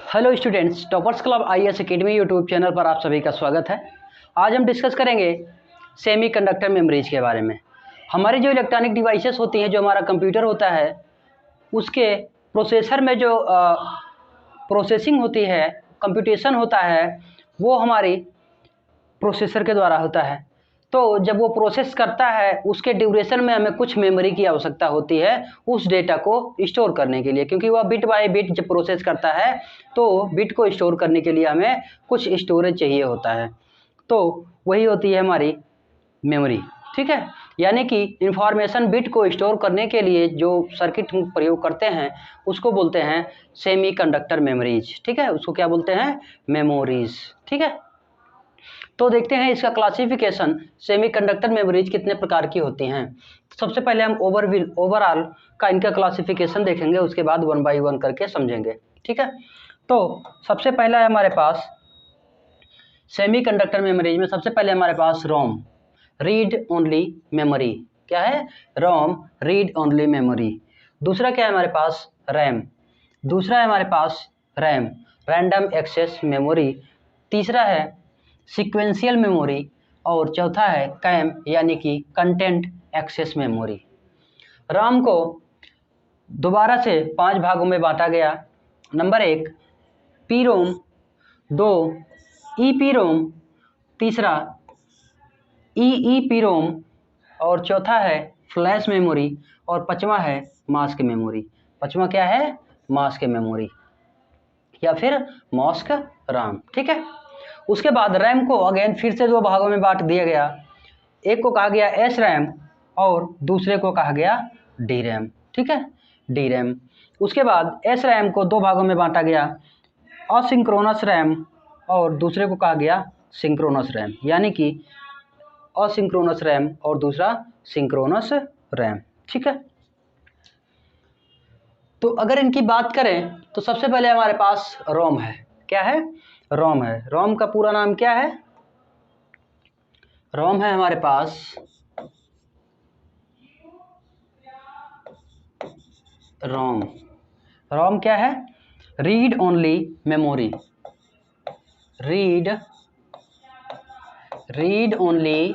Hello students, toppers club IAS academy YouTube channel पर आप सभी का स्वागत है। आज हम डिस्कस करेंगे सेमीकंडक्टर मेमोरीज के बारे में। हमारी जो इलेक्ट्रॉनिक डिवाइसेस होती हैं, जो हमारा कंप्यूटर होता है, उसके प्रोसेसर में जो प्रोसेसिंग होती है, कंप्यूटेशन होता है, वो हमारी प्रोसेसर के द्वारा होता है। तो जब वो प्रोसेस करता है, उसके ड्यूरेशन में हमें कुछ मेमोरी की आवश्यकता होती है उस डेटा को स्टोर करने के लिए, क्योंकि वह बिट बाय बिट जब प्रोसेस करता है तो बिट को स्टोर करने के लिए हमें कुछ स्टोरेज चाहिए होता है। तो वही होती है हमारी मेमोरी, ठीक है। यानी कि इंफॉर्मेशन बिट को स्टोर करने के लिए जो सर्किट हम प्रयोग करते हैं उसको बोलते हैं सेमीकंडक्टर मेमोरीज, ठीक है। उसको क्या बोलते हैं? मेमोरीज, ठीक है। तो देखते हैं इसका क्लासिफिकेशन, सेमीकंडक्टर मेमोरीज कितने प्रकार की होती हैं। सबसे पहले हम ओवरऑल का इनका क्लासिफिकेशन देखेंगे, उसके बाद वन बाय वन करके समझेंगे, ठीक है। तो सबसे पहला है हमारे पास सेमीकंडक्टर मेमोरीज में, सबसे पहले हमारे पास रोम, रीड ओनली मेमोरी। क्या है? रोम, रीड ओनली मेमोरी। दूसरा क्या है हमारे पास? रैम। दूसरा है हमारे पास रैम, रैंडम एक्सेस मेमोरी। तीसरा है सीक्वेंशियल मेमोरी। और चौथा है कैम, यानी कि कंटेंट एक्सेस मेमोरी। राम को दोबारा से 5 भागों में बांटा गया। Number 1 P ROM, 2 E P ROM, तीसरा ई पी रोम, और चौथा है फ्लैश मेमोरी, और पांचवा है मास्क मेमोरी। पांचवा क्या है? मास्क मेमोरी या फिर मास्क राम, ठीक है। उसके बाद रैम को अगेन फिर से 2 भागों में बांट दिया गया। एक को कहा गया एस रैम और दूसरे को कहा गया डी रैम, ठीक है, डी रैम। उसके बाद एस रैम को 2 भागों में बांटा गया, असिंक्रोनस रैम और दूसरे को कहा गया सिंक्रोनस रैम, यानी कि असिंक्रोनस रैम और दूसरा सिंक्रोनस रैम, ठीक है। तो अगर इनकी बात करें तो सबसे पहले हमारे पास रोम है। क्या है? रोम है। रोम का पूरा नाम क्या है? रोम है हमारे पास रोम। रोम क्या है? Read only memory. Read only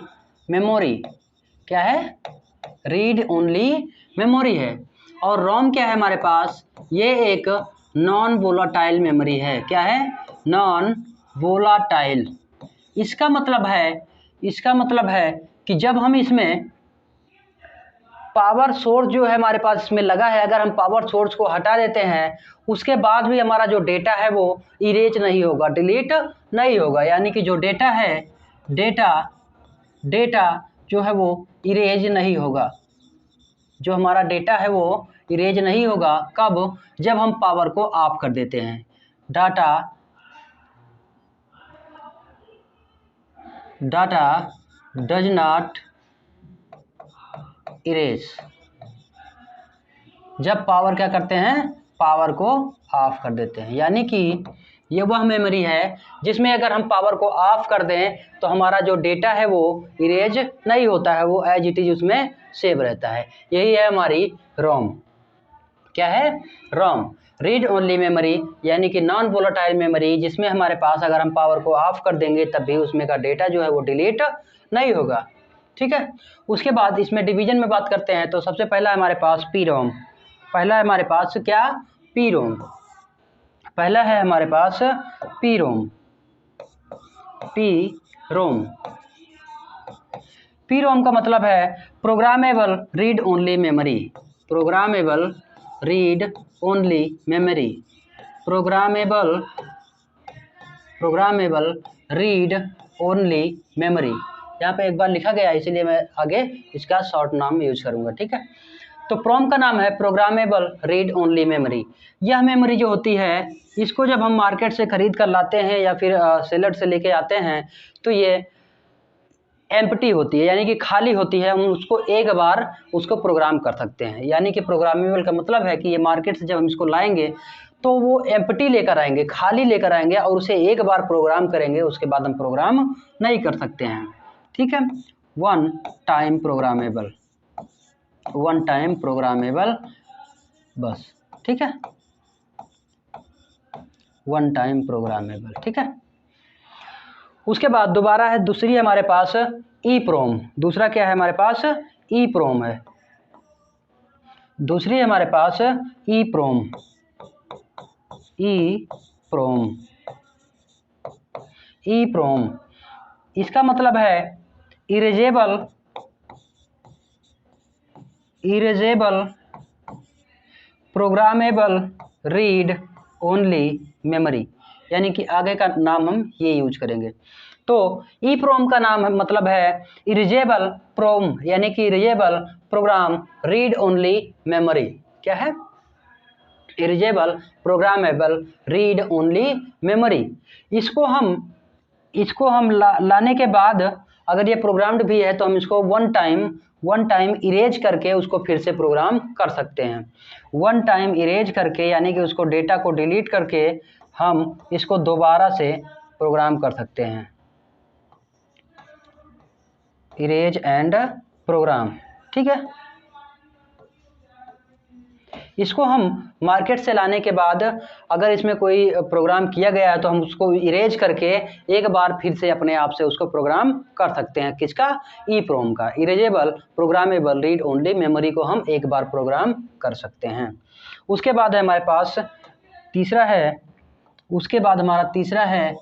memory. क्या है? रीड ओनली मेमोरी है। और रोम क्या है हमारे पास? ये एक नॉन वोलाटाइल मेमोरी है। क्या है? Non volatile. इसका मतलब है कि जब हम इसमें पावर सोर्स जो है हमारे पास इसमें लगा है, अगर हम पावर सोर्स को हटा देते हैं उसके बाद भी हमारा जो डेटा है वो इरेज नहीं होगा, डिलीट नहीं होगा। यानी कि जो डेटा है, डेटा जो है वो इरेज नहीं होगा। जो हमारा डेटा है वो इरेज नहीं होगा। कब? जब हम पावर को ऑफ कर देते हैं। Data does not erase. जब पावर क्या करते हैं? पावर को ऑफ कर देते हैं। यानी कि ये वह मेमोरी है जिसमें अगर हम पावर को ऑफ कर दें तो हमारा जो डेटा है वो इरेज नहीं होता है, वो एज इट इज उसमें सेव रहता है। यही है हमारी रोम। क्या है? रोम, रीड ओनली मेमोरी, यानी कि नॉन वोलेटाइल मेमोरी, जिसमें हमारे पास अगर हम पावर को ऑफ कर देंगे तब भी उसमें का डेटा जो है वो डिलीट नहीं होगा, ठीक है। उसके बाद इसमें डिवीजन में बात करते हैं तो सबसे पहला हमारे पास पी रोम। पहला है हमारे पास क्या? P ROM. पहला है हमारे पास P ROM. P ROM. P ROM का मतलब है programmable read only memory. Programmable read only memory. Programmable read only memory. यहाँ पे एक बार लिखा गया इसलिए मैं आगे इसका शॉर्ट नाम यूज करूँगा, ठीक है। तो प्रोम का नाम है प्रोग्रामेबल रीड ओनली मेमोरी। यह मेमोरी जो होती है इसको जब हम मार्केट से खरीद कर लाते हैं या फिर सेलर से लेके आते हैं तो ये एम्प्टी होती है, यानी कि खाली होती है। हम उसको एक बार उसको प्रोग्राम कर सकते हैं। यानी कि प्रोग्रामेबल का मतलब है कि ये मार्केट से जब हम इसको लाएंगे तो वो एम्प्टी लेकर आएंगे, खाली लेकर आएंगे और उसे एक बार प्रोग्राम करेंगे, उसके बाद हम प्रोग्राम नहीं कर सकते हैं, ठीक है। वन टाइम प्रोग्रामेबल बस, ठीक है। वन टाइम प्रोग्रामेबल, ठीक है। उसके बाद दोबारा है, दूसरी है हमारे पास EEPROM। दूसरा क्या है हमारे पास? EEPROM है। दूसरी है हमारे पास EEPROM। EEPROM इसका मतलब है erasable programmable read only memory, यानी कि आगे का नाम हम ये यूज करेंगे। तो EEPROM का नाम मतलब है इरेजेबल प्रोम, यानी कि erasable program read only memory. क्या है? Erasable programmable read only memory. इसको हम लाने के बाद अगर ये प्रोग्राम्ड भी है तो हम इसको वन टाइम इरेज करके उसको फिर से प्रोग्राम कर सकते हैं। वन टाइम इरेज करके, यानी कि उसको डेटा को डिलीट करके हम इसको दोबारा से प्रोग्राम कर सकते हैं। इरेज एंड प्रोग्राम, ठीक है। इसको हम मार्केट से लाने के बाद अगर इसमें कोई प्रोग्राम किया गया है तो हम उसको इरेज करके एक बार फिर से अपने आप से उसको प्रोग्राम कर सकते हैं। किसका? EEPROM का। Erasable programmable read only memory को हम एक बार प्रोग्राम कर सकते हैं। उसके बाद है हमारे पास तीसरा है, उसके बाद हमारा तीसरा है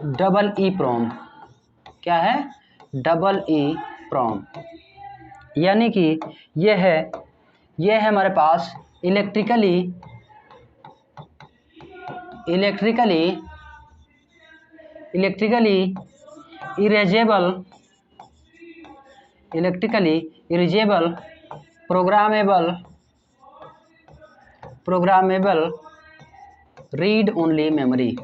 डबल EEPROM। क्या है? डबल EEPROM, यानी कि यह है हमारे पास electrically erasable programmable read only memory.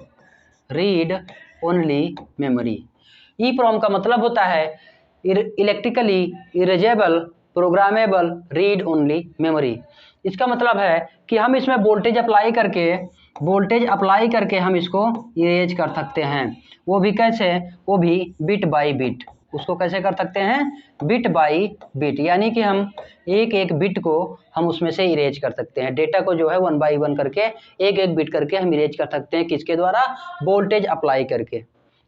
EEPROM का मतलब होता है electrically erasable programmable read only memory. इसका मतलब है कि हम इसमें वोल्टेज अप्लाई करके हम इसको इरेज कर सकते हैं। वो भी कैसे? वो भी बिट बाय बिट। उसको कैसे कर सकते हैं? बिट बाय बिट, यानी कि हम एक एक बिट को हम उसमें से इरेज कर सकते हैं। डेटा को जो है वन बाय वन करके एक एक बिट करके हम इरेज कर सकते हैं। किसके द्वारा? वोल्टेज अप्लाई करके।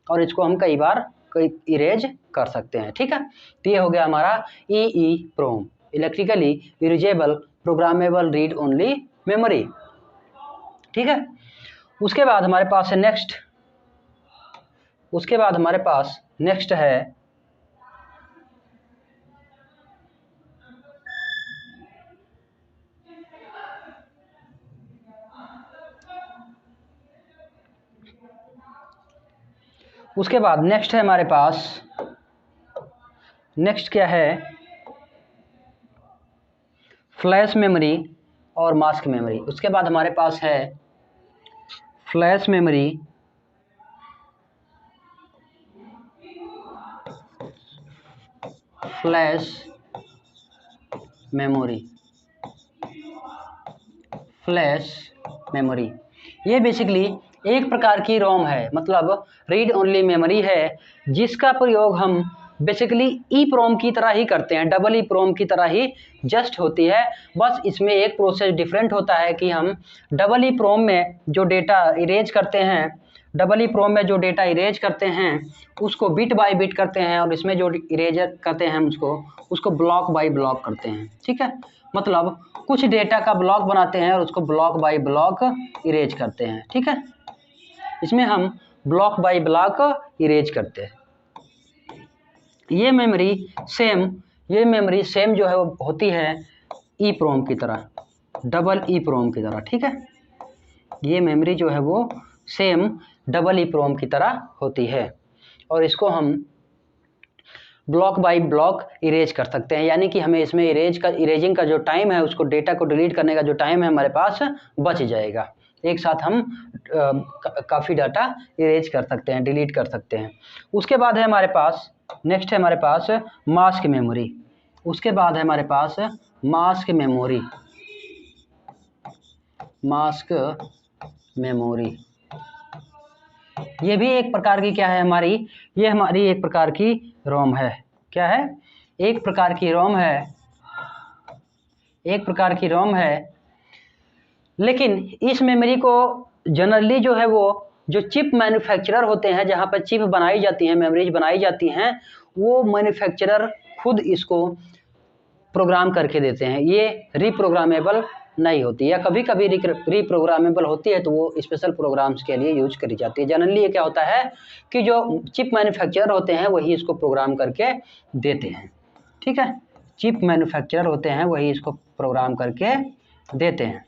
और इसको हम कई बार इरेज कर सकते हैं, ठीक है। तो ये हो गया हमारा EEPROM, electrically erasable programmable read only memory, ठीक है। उसके बाद हमारे पास है नेक्स्ट है उसके बाद नेक्स्ट है हमारे पास, नेक्स्ट क्या है? फ्लैश मेमोरी और मास्क मेमोरी। उसके बाद हमारे पास है फ्लैश मेमोरी ये बेसिकली एक प्रकार की रोम है, मतलब रीड ओनली मेमोरी है, जिसका प्रयोग हम बेसिकली EEPROM की तरह ही करते हैं। डबल EEPROM की तरह ही जस्ट होती है, बस इसमें एक प्रोसेस डिफरेंट होता है कि हम डबल EEPROM में जो डेटा इरेज करते हैं उसको बिट बाय बिट करते हैं, और इसमें जो इरेज करते हैं हम उसको ब्लॉक बाय ब्लॉक करते हैं, ठीक है। मतलब कुछ डेटा का ब्लॉक बनाते हैं और उसको ब्लॉक बाय ब्लॉक इरेज करते हैं, ठीक है। इसमें हम ब्लॉक बाय ब्लॉक इरेज करते हैं। ये मेमोरी सेम जो है वो होती है EEPROM की तरह, डबल EEPROM की तरह, ठीक है। ये मेमोरी जो है वो सेम डबल EEPROM की तरह होती है, और इसको हम ब्लॉक बाय ब्लॉक इरेज कर सकते हैं, यानी कि हमें इसमें इरेजिंग का जो टाइम है, उसको डेटा को डिलीट करने का जो टाइम है हमारे पास बच जाएगा। एक साथ हम काफ़ी डाटा इरेज कर सकते हैं, डिलीट कर सकते हैं। उसके बाद है हमारे पास नेक्स्ट है हमारे पास मास्क मेमोरी। उसके बाद है हमारे पास मास्क मेमोरी। ये भी एक प्रकार की क्या है ये हमारी एक प्रकार की रोम है। क्या है? एक प्रकार की रोम है लेकिन इस मेमोरी को जनरली जो है वो जो चिप मैन्युफैक्चरर होते हैं, जहाँ पर चिप बनाई जाती हैं, मेमोरीज बनाई जाती हैं, वो मैन्युफैक्चरर खुद इसको प्रोग्राम करके देते हैं। ये रीप्रोग्रामेबल नहीं होती, या कभी कभी रीप्रोग्रामेबल होती है तो वो स्पेशल प्रोग्राम्स के लिए यूज करी जाती है। जनरली ये क्या होता है कि जो चिप मैन्युफैक्चरर होते हैं वही इसको प्रोग्राम करके देते हैं। ठीक है, चिप मैन्युफैक्चरर होते हैं वही इसको प्रोग्राम करके देते हैं,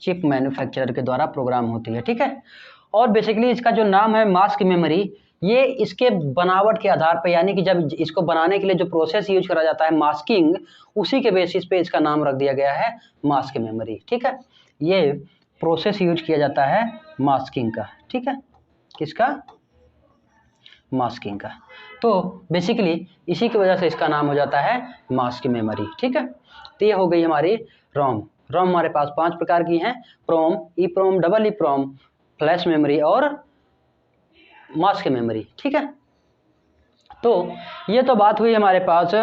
चिप मैन्युफैक्चरर के द्वारा प्रोग्राम होती है। ठीक है, और बेसिकली इसका जो नाम है मास्क मेमोरी, ये इसके बनावट के आधार पर, यानी कि जब इसको बनाने के लिए जो प्रोसेस यूज करा जाता है मास्किंग, उसी के बेसिस पे इसका नाम रख दिया गया है मास्क मेमोरी। ठीक है, ये प्रोसेस यूज किया जाता है मास्किंग का। ठीक है, किसका? मास्किंग का। तो बेसिकली इसी की वजह से इसका नाम हो जाता है मास्क मेमोरी। ठीक है, तो ये हो गई हमारी रोम। रोम हमारे पास 5 प्रकार की हैं: PROM, EPROM, double EPROM, flash memory और मास्क मेमोरी। ठीक है, तो ये तो बात हुई हमारे पास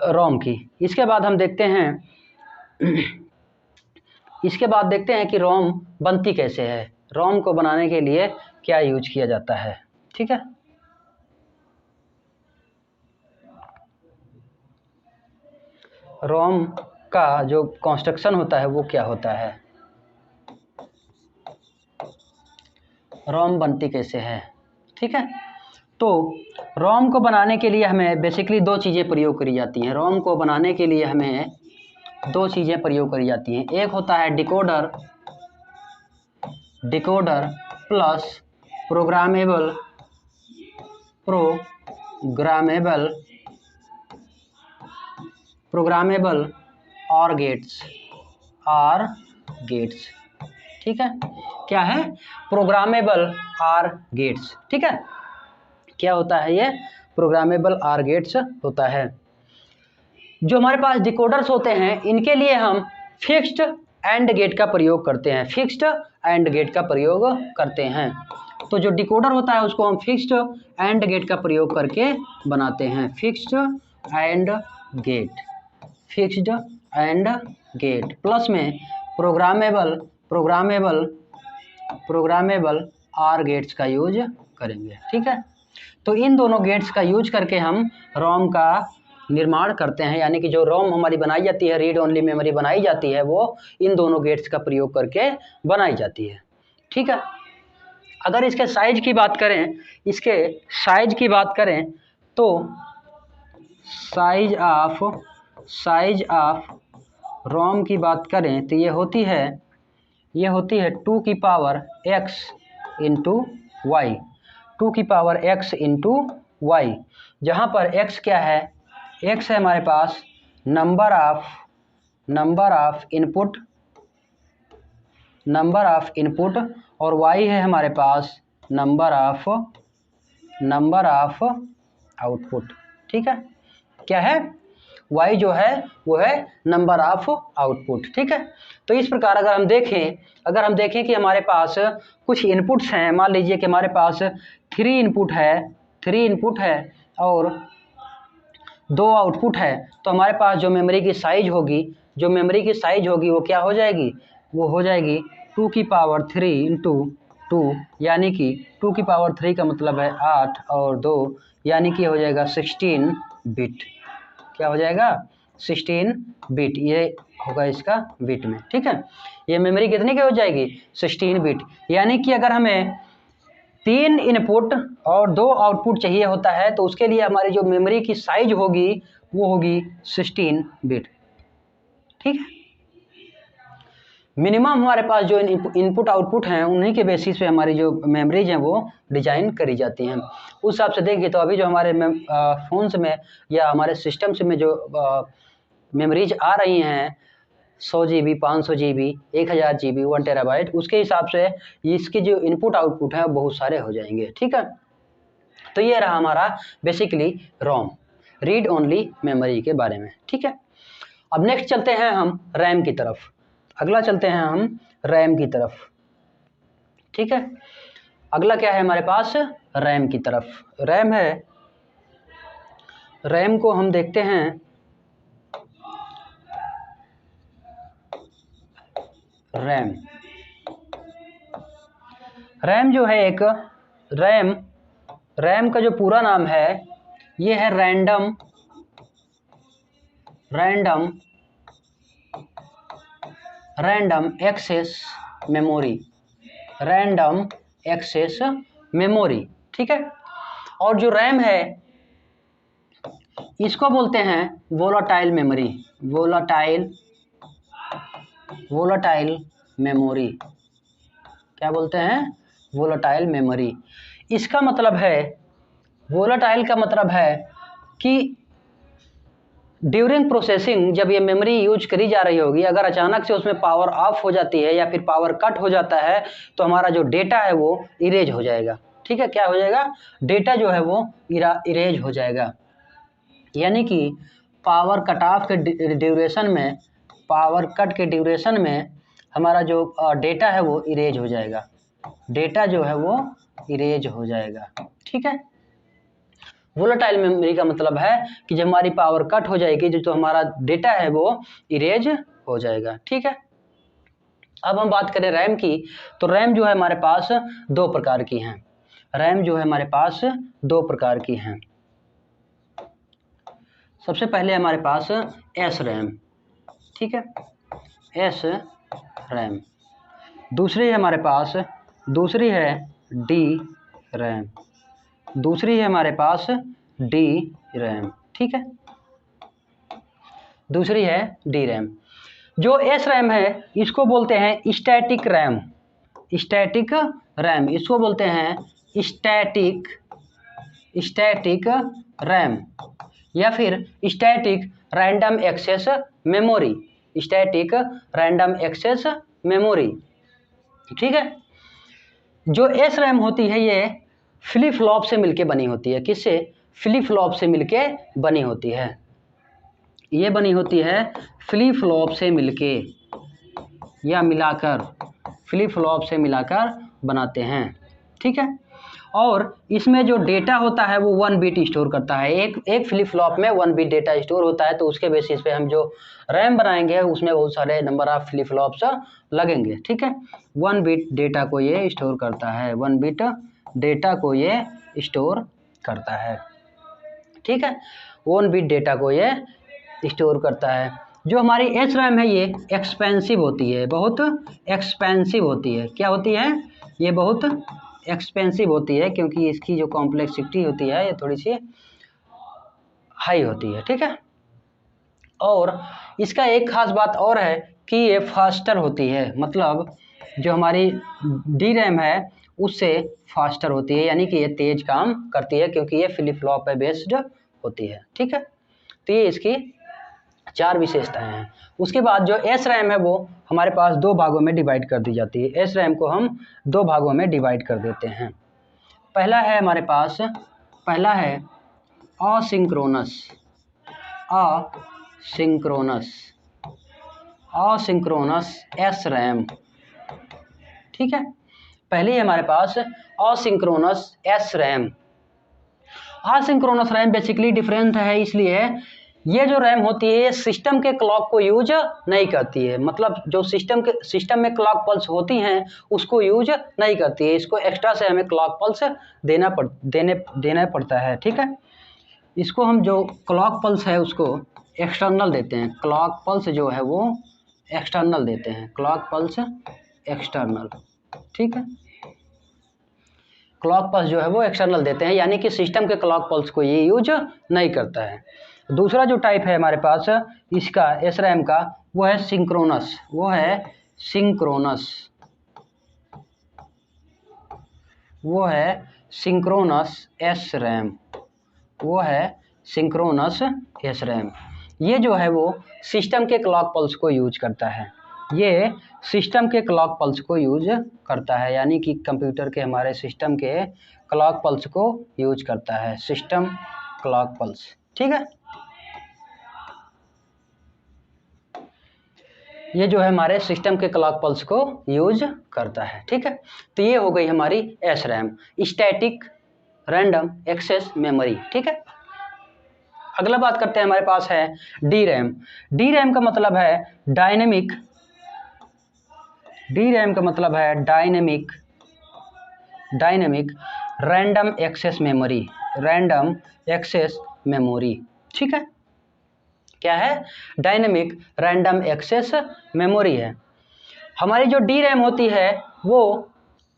रोम की। इसके बाद हम देखते हैं कि रोम बनती कैसे है, रोम को बनाने के लिए क्या यूज किया जाता है। ठीक है, रोम का जो कंस्ट्रक्शन होता है वो क्या होता है, रोम बनती कैसे है। ठीक है, तो रोम को बनाने के लिए हमें बेसिकली 2 चीज़ें प्रयोग करी जाती हैं। रोम को बनाने के लिए हमें 2 चीज़ें प्रयोग करी जाती हैं। एक होता है decoder plus programmable OR gates. ठीक है, क्या है? Programmable OR gates. ठीक है, क्या होता है ये? प्रोग्रामेबल आर गेट्स होता है। जो हमारे पास डिकोडर्स होते हैं इनके लिए हम फिक्स्ड एंड गेट का प्रयोग करते हैं। तो जो डिकोडर होता है उसको हम फिक्स्ड एंड गेट का प्रयोग करके बनाते हैं। फिक्स्ड एंड गेट प्लस में प्रोग्रामेबल आर गेट्स का यूज करेंगे। ठीक है, तो इन दोनों गेट्स का यूज करके हम रोम का निर्माण करते हैं, यानी कि जो रोम हमारी बनाई जाती है, रीड ओनली मेमोरी बनाई जाती है, वो इन दोनों गेट्स का प्रयोग करके बनाई जाती है। ठीक है, अगर इसके साइज की बात करें तो साइज ऑफ रोम की बात करें तो ये होती है 2 की पावर x इंटू वाई, 2 की पावर x इंटू वाई, जहाँ पर x क्या है? x है हमारे पास नंबर ऑफ इनपुट और y है हमारे पास नंबर ऑफ आउटपुट। ठीक है, क्या है? y जो है वो है नंबर ऑफ आउटपुट। ठीक है, तो इस प्रकार अगर हम देखें कि हमारे पास कुछ इनपुट्स हैं, मान लीजिए कि हमारे पास 3 इनपुट है और 2 आउटपुट है, तो हमारे पास जो मेमोरी की साइज होगी वो क्या हो जाएगी? वो हो जाएगी 2 की पावर 3 इंटू 2, यानी कि 2 की पावर 3 का मतलब है 8 और 2, यानी कि हो जाएगा 16 बिट। क्या हो जाएगा? 16 बिट, ये होगा इसका बिट में। ठीक है, ये मेमोरी कितने की हो जाएगी? 16 बिट, यानी कि अगर हमें 3 इनपुट और 2 आउटपुट चाहिए होता है तो उसके लिए हमारी जो मेमोरी की साइज होगी वो होगी 16 बिट। ठीक है, मिनिमम हमारे पास जो इनपुट आउटपुट हैं उन्हीं के बेसिस पे हमारी जो मेमोरीज हैं वो डिजाइन करी जाती हैं। उस हिसाब से देखें तो अभी जो हमारे फ़ोन्स में या हमारे सिस्टम्स में जो मेमोरीज आ रही हैं 100 GB, 500 GB, 1000 GB, 1 टेराबाइट, उसके हिसाब से इसके जो इनपुट आउटपुट हैं बहुत सारे हो जाएंगे। ठीक है, तो ये रहा हमारा बेसिकली रोम, रीड ओनली मेमोरी के बारे में। ठीक है, अब नेक्स्ट चलते हैं हम रैम की तरफ। अगला चलते हैं हम रैम की तरफ। ठीक है, अगला क्या है हमारे पास? रैम की तरफ। रैम को हम देखते हैं रैम। रैम जो है एक रैम का जो पूरा नाम है ये है random access memory. Random access memory, ठीक है। और जो रैम है इसको बोलते हैं वोलाटाइल मेमोरी। वोलाटाइल मेमोरी, क्या बोलते हैं? Volatile memory. इसका मतलब है, वोलाटाइल का मतलब है कि ड्यूरिंग प्रोसेसिंग जब ये मेमोरी यूज करी जा रही होगी, अगर अचानक से उसमें पावर ऑफ हो जाती है या फिर पावर कट हो जाता है तो हमारा जो डेटा है वो इरेज हो जाएगा, ठीक है। क्या हो जाएगा? डेटा जो है वो इरेज हो जाएगा। यानी कि पावर कट ऑफ के ड्यूरेशन में, पावर कट के ड्यूरेशन में हमारा जो डेटा है वो इरेज हो जाएगा। डेटा जो है वो इरेज हो जाएगा, ठीक है। वोलेटाइल मेमोरी का मतलब है कि जब हमारी पावर कट हो जाएगी जो हमारा डेटा है वो इरेज हो जाएगा, ठीक है। अब हम बात करें रैम की, तो रैम जो है हमारे पास दो प्रकार की हैं। रैम जो है हमारे पास दो प्रकार की हैं। सबसे पहले हमारे पास एस रैम, ठीक है, एस रैम। दूसरी है हमारे पास, दूसरी है डी रैम। दूसरी है हमारे पास डी रैम, ठीक है। दूसरी है डी रैम। जो एस रैम है इसको बोलते हैं स्टैटिक रैम। स्टैटिक रैम इसको बोलते हैं स्टैटिक रैम या फिर static random access memory. Static random access memory, ठीक है। जो एस रैम होती है ये फ्लिप फ्लॉप से मिलके बनी होती है। किससे? फ्लिप फ्लॉप से मिलके बनी होती है। ये बनी होती है फ्लिप फ्लॉप से मिलके या मिलाकर, फ्लिप फ्लॉप से मिलाकर बनाते हैं, ठीक है। और इसमें जो डेटा होता है वो 1 बिट स्टोर करता है। एक फ्लिप फ्लॉप में 1 बिट डेटा स्टोर होता है, तो उसके बेसिस पे हम जो रैम बनाएंगे उसमें बहुत सारे नंबर ऑफ फ्लिप फ्लॉप्स लगेंगे, ठीक है। 1 बिट डेटा को ये स्टोर करता है, 1 बिट डेटा को ये स्टोर करता है, ठीक है। 1 बिट डेटा को ये स्टोर करता है। जो हमारी एस रैम है ये एक्सपेंसिव होती है, बहुत एक्सपेंसिव होती है। क्या होती है? ये बहुत एक्सपेंसिव होती है क्योंकि इसकी जो कॉम्प्लेक्सिटी होती है ये थोड़ी सी हाई होती है, ठीक है। और इसका एक खास बात और है कि ये फास्टर होती है। मतलब जो हमारी डी रैम है उससे फास्टर होती है, यानी कि ये तेज काम करती है क्योंकि ये फ्लिप फ्लॉप पे बेस्ड होती है, ठीक है। तो ये इसकी 4 विशेषताएं हैं। उसके बाद जो एस रैम है वो हमारे पास 2 भागों में डिवाइड कर दी जाती है। एस रैम को हम 2 भागों में डिवाइड कर देते हैं। पहला है हमारे पास, पहला है असिंक्रोनस एस रैम, ठीक है। पहले हमारे पास asynchronous S RAM. Asynchronous RAM basically different है, इसलिए ये जो रैम होती है ये सिस्टम के क्लॉक को यूज नहीं करती है। मतलब जो सिस्टम में क्लॉक पल्स होती हैं उसको यूज नहीं करती है। इसको एक्स्ट्रा से हमें क्लॉक पल्स देना पड़ता है, ठीक है। इसको हम जो क्लॉक पल्स है उसको एक्सटर्नल देते हैं। क्लॉक पल्स जो है वो एक्सटर्नल देते हैं, क्लॉक पल्स एक्सटर्नल, ठीक है। क्लॉक पल्स जो है वो एक्सटर्नल देते हैं, यानी कि सिस्टम के क्लॉक पल्स को ये यूज नहीं करता है। दूसरा जो टाइप है हमारे पास इसका एस रैम का वो है सिंक्रोनस, सिंक्रोनस एस रैम, वो है सिंक्रोनस एस रैम। ये जो है वो सिस्टम के क्लॉक पल्स को यूज करता है। ये सिस्टम के क्लॉक पल्स को यूज करता है, यानी कि कंप्यूटर के हमारे सिस्टम के क्लॉक पल्स को यूज करता है, सिस्टम क्लॉक पल्स, ठीक है। ये जो है हमारे सिस्टम के क्लॉक पल्स को यूज करता है, ठीक है। तो ये हो गई हमारी S RAM, static random access memory, ठीक है। अगला बात करते हैं, हमारे पास है डी रैम। डी रैम का मतलब है डायनेमिक डी रैम का मतलब है dynamic random access memory, random access memory. ठीक है, क्या है? डायनेमिक रैंडम एक्सेस मेमोरी है। हमारी जो डी रैम होती है वो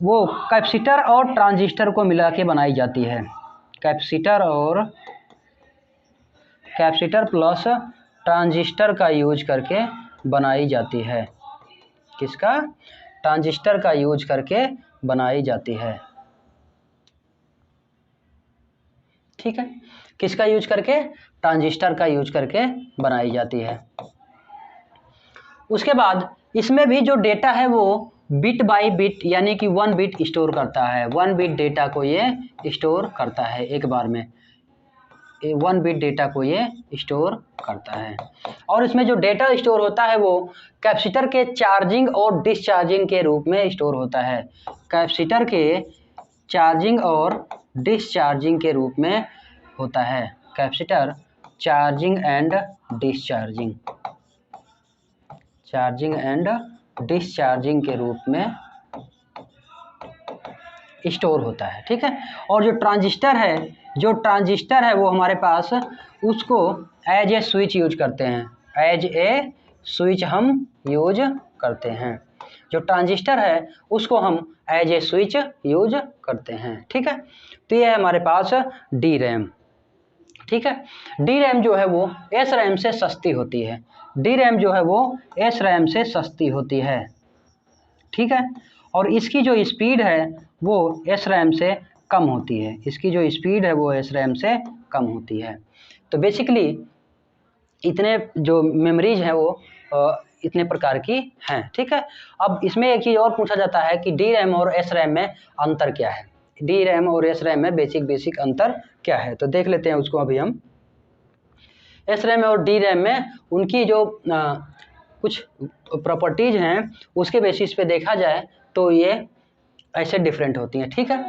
कैपेसिटर और ट्रांजिस्टर को मिला के बनाई जाती है। कैपेसिटर प्लस ट्रांजिस्टर का यूज करके बनाई जाती है। किसका? ट्रांजिस्टर का यूज करके बनाई जाती है। ठीक है, किसका यूज करके? ट्रांजिस्टर का यूज करके बनाई जाती है। उसके बाद इसमें भी जो डेटा है वो बिट बाय बिट यानी कि 1 बिट स्टोर करता है। 1 बिट डेटा को ये स्टोर करता है, एक बार में 1 बिट डेटा को ये स्टोर करता है। और इसमें जो डेटा स्टोर होता है वो कैपेसिटर के चार्जिंग और डिस्चार्जिंग के रूप में स्टोर होता है। कैपेसिटर के चार्जिंग और डिस्चार्जिंग के रूप में होता है। कैपेसिटर चार्जिंग एंड डिस्चार्जिंग, के रूप में स्टोर होता है। ठीक है, और जो ट्रांजिस्टर है वो हमारे पास उसको एज ए स्विच यूज करते हैं। एज ए स्विच हम यूज करते हैं। जो ट्रांजिस्टर है उसको हम एज ए स्विच यूज करते हैं। ठीक है, तो ये है हमारे पास डी रैम। ठीक है, डी रैम जो है वो एस रैम से सस्ती होती है। डी रैम जो है वो एस रैम से सस्ती होती है। ठीक है, और इसकी जो स्पीड है वो एस रैम से कम होती है। इसकी जो स्पीड है वो एस रैम से कम होती है। तो बेसिकली इतने जो मेमोरीज हैं वो इतने प्रकार की हैं। ठीक है, अब इसमें एक चीज़ और पूछा जाता है कि डी रैम और एस रैम में अंतर क्या है। डी रैम और एस रैम में बेसिक अंतर क्या है, तो देख लेते हैं उसको अभी हम। एस रैम और डी रैम में उनकी जो कुछ प्रॉपर्टीज़ हैं उसके बेसिस पे देखा जाए तो ये ऐसे डिफरेंट होती हैं। ठीक है,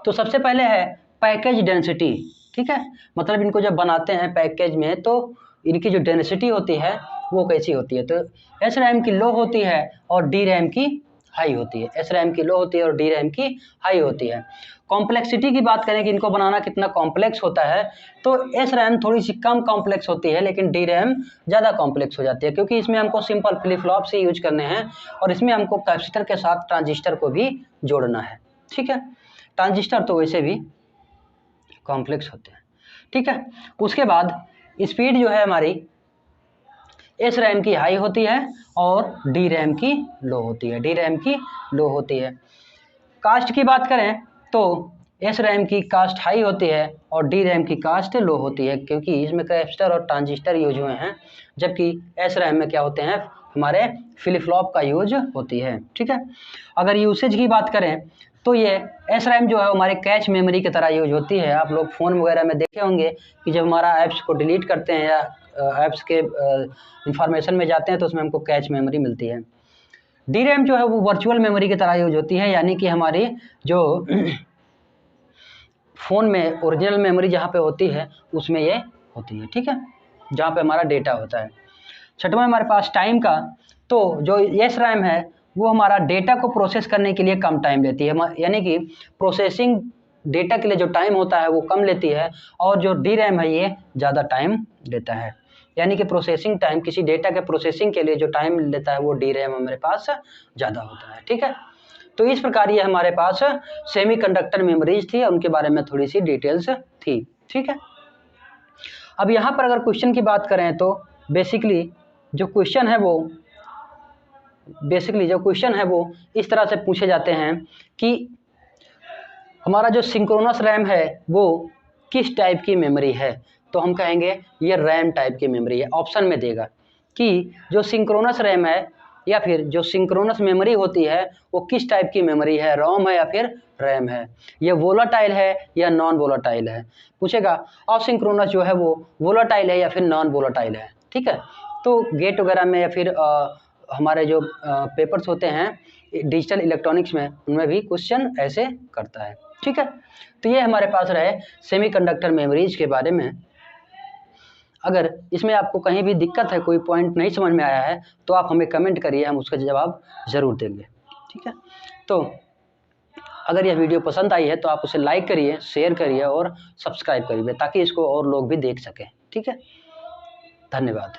तो सबसे पहले है पैकेज डेंसिटी। ठीक है, मतलब इनको जब बनाते हैं पैकेज में तो इनकी जो डेंसिटी होती है वो कैसी होती है। तो एस रैम की लो होती है और डी रैम की हाई होती है। एस रैम की लो होती है और डी रैम की हाई होती है। कॉम्प्लेक्सिटी की बात करें कि इनको बनाना कितना कॉम्प्लेक्स होता है, तो एस रैम थोड़ी सी कम कॉम्प्लेक्स होती है लेकिन डी रैम ज़्यादा कॉम्प्लेक्स हो जाती है, क्योंकि इसमें हमको सिंपल फ्लिप फ्लॉप से यूज करने हैं और इसमें हमको कैपेसिटर के साथ ट्रांजिस्टर को भी जोड़ना है। ठीक है, ट्रांजिस्टर तो वैसे भी कॉम्प्लेक्स होते हैं। ठीक है, उसके बाद स्पीड जो है हमारी एस रैम की हाई होती है और डी रैम की लो होती है। डी रैम की लो होती है। कास्ट की बात करें तो एस रैम की कास्ट हाई होती है और डी रैम की कास्ट लो होती है, क्योंकि इसमें कैपेसिटर और ट्रांजिस्टर यूज हुए हैं, जबकि एस रैम में क्या होते हैं हमारे फ्लिप फ्लॉप का यूज होती है। ठीक है, अगर यूसेज की बात करें तो ये एस रैम जो है हमारे कैच मेमोरी की तरह यूज होती है। आप लोग फ़ोन वगैरह में देखे होंगे कि जब हमारा ऐप्स को डिलीट करते हैं या ऐप्स के इंफॉर्मेशन में जाते हैं तो उसमें हमको कैच मेमोरी मिलती है। डी रैम जो है वो वर्चुअल मेमोरी की तरह यूज होती है, यानी कि हमारी जो फ़ोन में ओरिजिनल मेमोरी जहाँ पे होती है उसमें ये होती है। ठीक है, जहाँ पे हमारा डेटा होता है। छठवां हमारे पास टाइम का, तो जो एस रैम है वो हमारा डेटा को प्रोसेस करने के लिए कम टाइम लेती है, यानी कि प्रोसेसिंग डेटा के लिए जो टाइम होता है वो कम लेती है, और जो डी रैम है ये ज़्यादा टाइम लेता है, यानी कि प्रोसेसिंग टाइम किसी डेटा के प्रोसेसिंग के लिए जो टाइम लेता है वो डी रैम हमारे पास ज़्यादा होता है। ठीक है, तो इस प्रकार ये हमारे पास सेमीकंडक्टर मेमोरीज थी, उनके बारे में थोड़ी सी डिटेल्स थी। ठीक है, अब यहाँ पर अगर क्वेश्चन की बात करें तो बेसिकली जो क्वेश्चन है वो इस तरह से पूछे जाते हैं कि हमारा जो सिंक्रोनस रैम है वो किस टाइप की मेमोरी है, तो हम कहेंगे ये रैम टाइप की मेमोरी है। ऑप्शन में देगा कि जो सिंक्रोनस रैम है या फिर जो सिंक्रोनस मेमोरी होती है वो किस टाइप की मेमोरी है, रोम है या फिर रैम है, ये वोलाटाइल है या नॉन वोलाटाइल है पूछेगा। और सिंक्रोनस जो है वो वोलाटाइल है या फिर नॉन वोलाटाइल है। ठीक है, तो गेट वगैरह में या फिर हमारे जो पेपर्स होते हैं डिजिटल इलेक्ट्रॉनिक्स में उनमें भी क्वेश्चन ऐसे करता है। ठीक है, तो ये हमारे पास रहे सेमीकंडक्टर मेमोरीज के बारे में। अगर इसमें आपको कहीं भी दिक्कत है, कोई पॉइंट नहीं समझ में आया है तो आप हमें कमेंट करिए, हम उसका जवाब ज़रूर देंगे। ठीक है, तो अगर यह वीडियो पसंद आई है तो आप उसे लाइक करिए, शेयर करिए और सब्सक्राइब करिए ताकि इसको और लोग भी देख सकें। ठीक है, धन्यवाद।